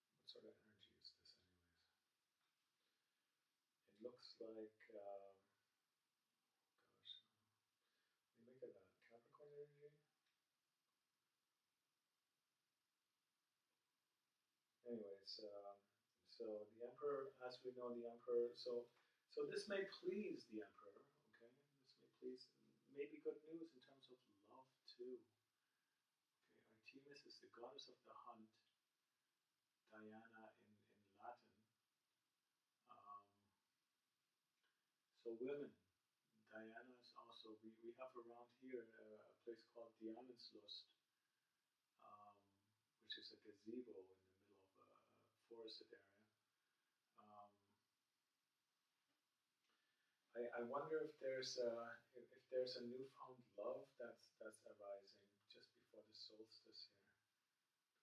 Speaker 1: what sort of energy is this, anyways? It looks like, gosh, we make it a Capricorn energy. Anyways, so the Emperor, as we know, the Emperor. So this may please the Emperor. Okay, this may please, maybe good news in terms of love too. Okay, Artemis is the goddess of the hunt. Diana in Latin. Um, so women. Diana is also, we have around here a place called Diamanslust, um, which is a gazebo in the middle of a forested area. Um, I wonder if there's a newfound love that's arising just before the solstice here,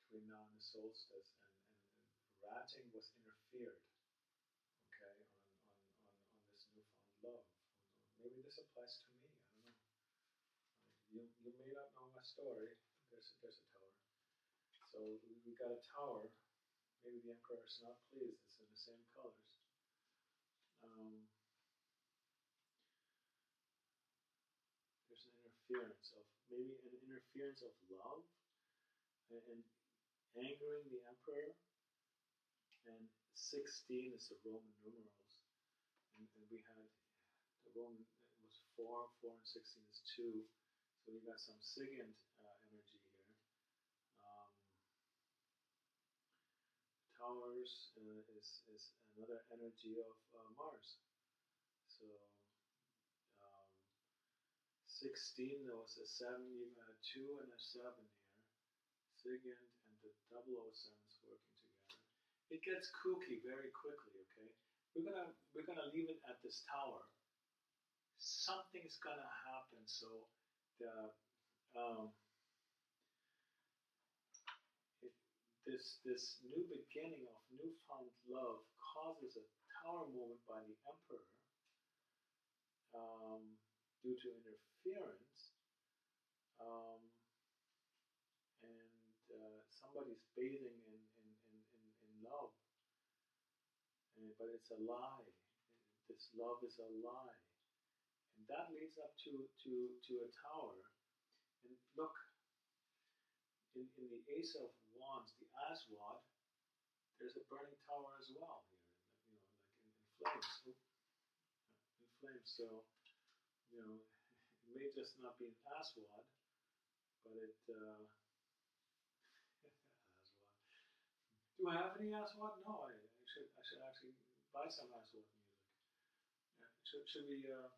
Speaker 1: between now and the solstice, and ratting was interfered, okay, on this newfound love. Maybe this applies to me. I don't know. You may not know my story. There's a tower. So we got a tower. Maybe the emperor is not pleased. It's in the same colors. There's an interference of maybe an interference of love and angering the emperor. And 16 is the Roman numerals, and we had the Roman. It was 4, and 16 is 2. So we got some SIGINT energy here. Um, Towers is another energy of Mars. So 16, there was a 7, you got a 2 and a 7 here. SIGINT and the 007s working together. It gets kooky very quickly, okay? We're gonna leave it at this tower. Something's gonna happen, so the this new beginning of newfound love causes a tower moment by the emperor due to interference, um, and somebody's bathing in love, but it's a lie. This love is a lie, and that leads up to a tower. And look, in the Ace of Wands, the Aswad, there's a burning tower as well here, like in flames. In flames. So, it may just not be an Aswad, but it. Aswad. Do I have any Aswad? No, I should actually buy some Aswad music. Yeah.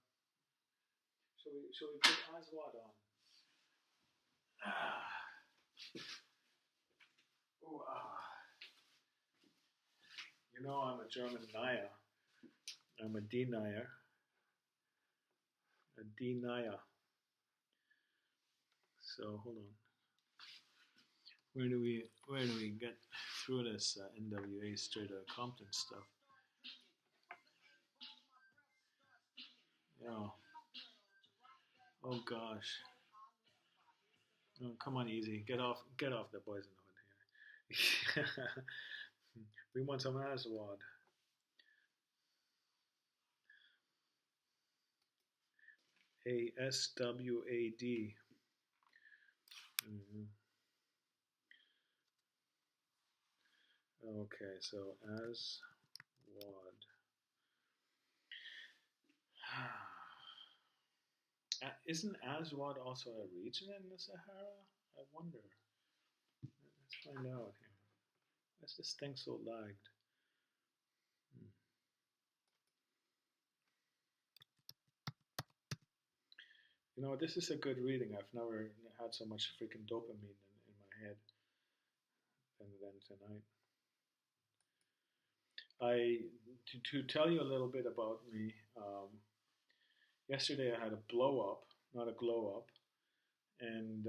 Speaker 1: Should we put Aswad on? Ah. Ooh, ah. I'm a German Naya. I'm a denier. A denier. So hold on. Where do we get through this NWA Straight Outta Compton stuff? Yeah. Oh gosh. Oh, come on, easy. Get off the boys in the hood here. We want some Aswad. ASWAD. Mhm. Okay, so Aswad. Isn't Aswad also a region in the Sahara? I wonder. Let's find out here. Why is this thing so lagged? Hmm. You know, this is a good reading. I've never had so much freaking dopamine in my head than tonight. To tell you a little bit about me, yesterday I had a blow up, not a glow up, and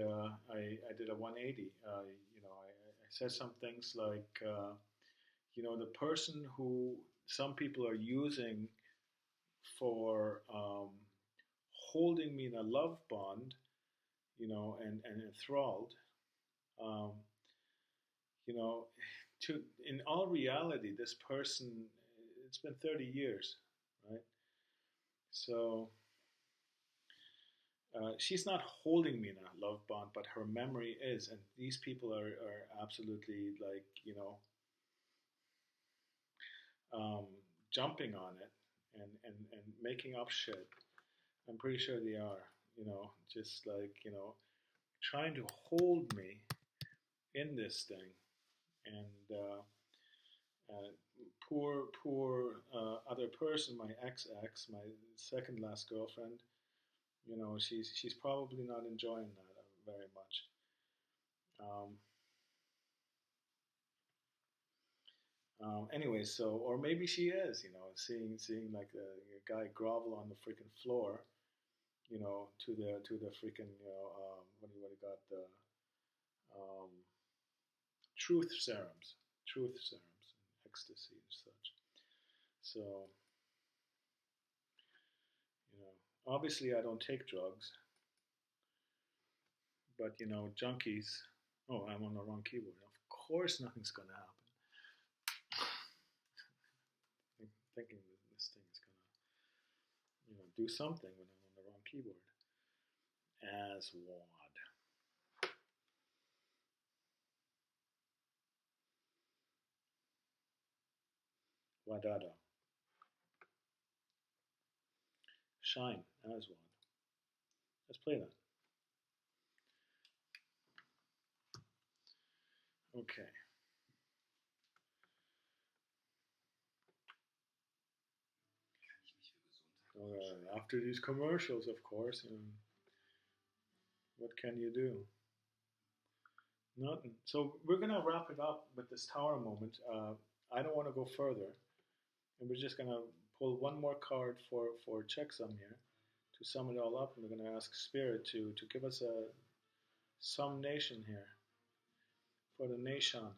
Speaker 1: I did a 180. I said some things like, the person who some people are using for holding me in a love bond, and enthralled, um, you know, to in all reality, this person, it's been 30 years, right? So she's not holding me in a love bond, but her memory is, and these people are absolutely like, um, jumping on it and making up shit. I'm pretty sure they are, just like, trying to hold me in this thing. And uh, poor other person, my ex, my second last girlfriend, she's probably not enjoying that very much. Um, anyway, so or maybe she is, seeing like a guy grovel on the freaking floor, to the freaking, what do you got, the um, truth serums, and ecstasy and such. So, obviously I don't take drugs, but junkies. Oh, I'm on the wrong keyboard. Of course, nothing's gonna happen. I'm thinking that this thing is gonna, do something when I'm on the wrong keyboard. Aswad. Wadada. Shine. Aswad. Let's play that. Okay. After these commercials, of course, what can you do? Nothing. So we're gonna wrap it up with this tower moment. I don't want to go further, and we're just gonna pull one more card for checksum here to sum it all up, and we're gonna ask Spirit to give us a summation here for the nation.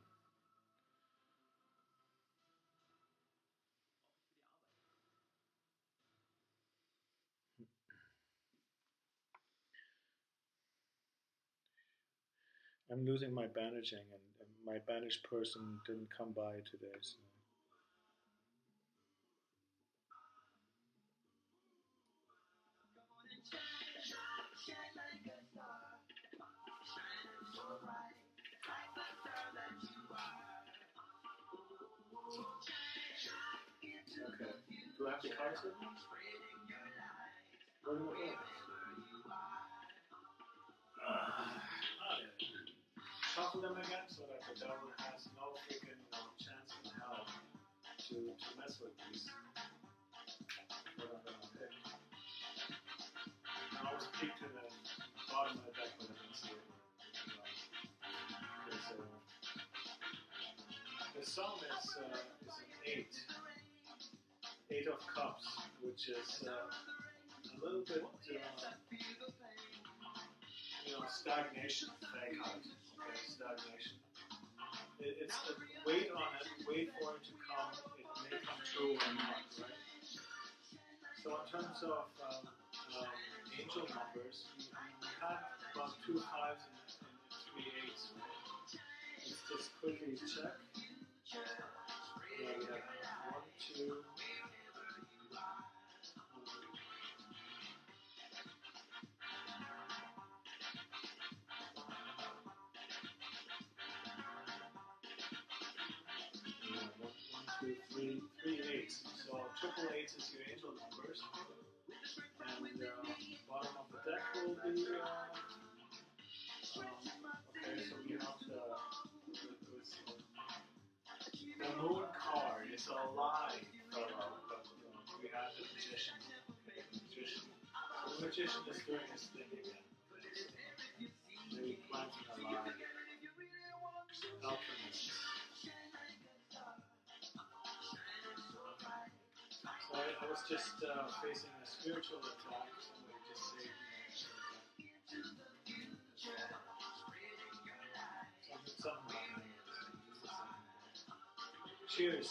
Speaker 1: I'm losing my bandaging, and my bandaged person didn't come by today. So. Okay. Do I have the cards with me? Where do I go? Shuffle them again so that the devil has no freaking chance in hell to mess with these. What I'm gonna pick. I always peek to the bottom of the deck, but I didn't see it. Okay, so the sum is an 8 of cups, which is a little bit, stagnation, fake out. Okay, stagnation. It's the wait on it, wait for it to come. It may come true or not, right? So in terms of angel numbers, we had about 2 5s and 3 8s, right? Let's just quickly check. Yeah, we have 1, 2. triple eights is your angel numbers, and bottom of the deck will be. Okay, so we have the moon card. It's a lie, fellow, but we have the magician. Okay, the magician. So the magician is doing his thing again. Maybe planting a lie. Alchemist. So I was just facing a spiritual attack. Somebody just saved me. Something happening. Cheers.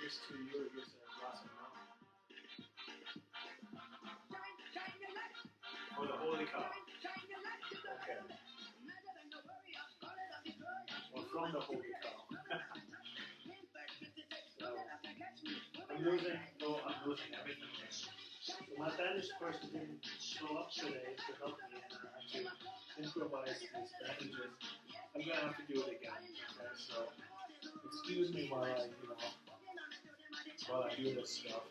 Speaker 1: Here's to you. Here's a glass of milk. Oh, the holy cow. Okay. Well, from the holy cow. So, I'm losing everything here. So my bandage person didn't show up today to help me, and I have to improvise these bandages. I'm gonna have to do it again. Okay, so excuse me while I do this stuff.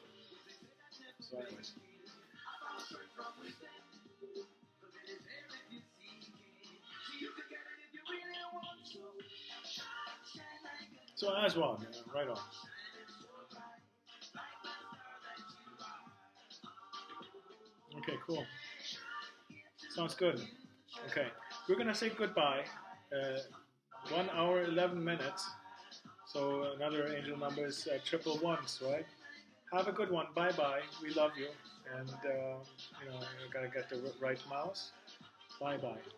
Speaker 1: So anyways. So as well, right on. Okay, cool. Sounds good. Okay, we're gonna say goodbye. 1 hour 11 minutes. So another angel number is triple ones, right? Have a good one. Bye bye. We love you, and you gotta get the right mouse. Bye bye.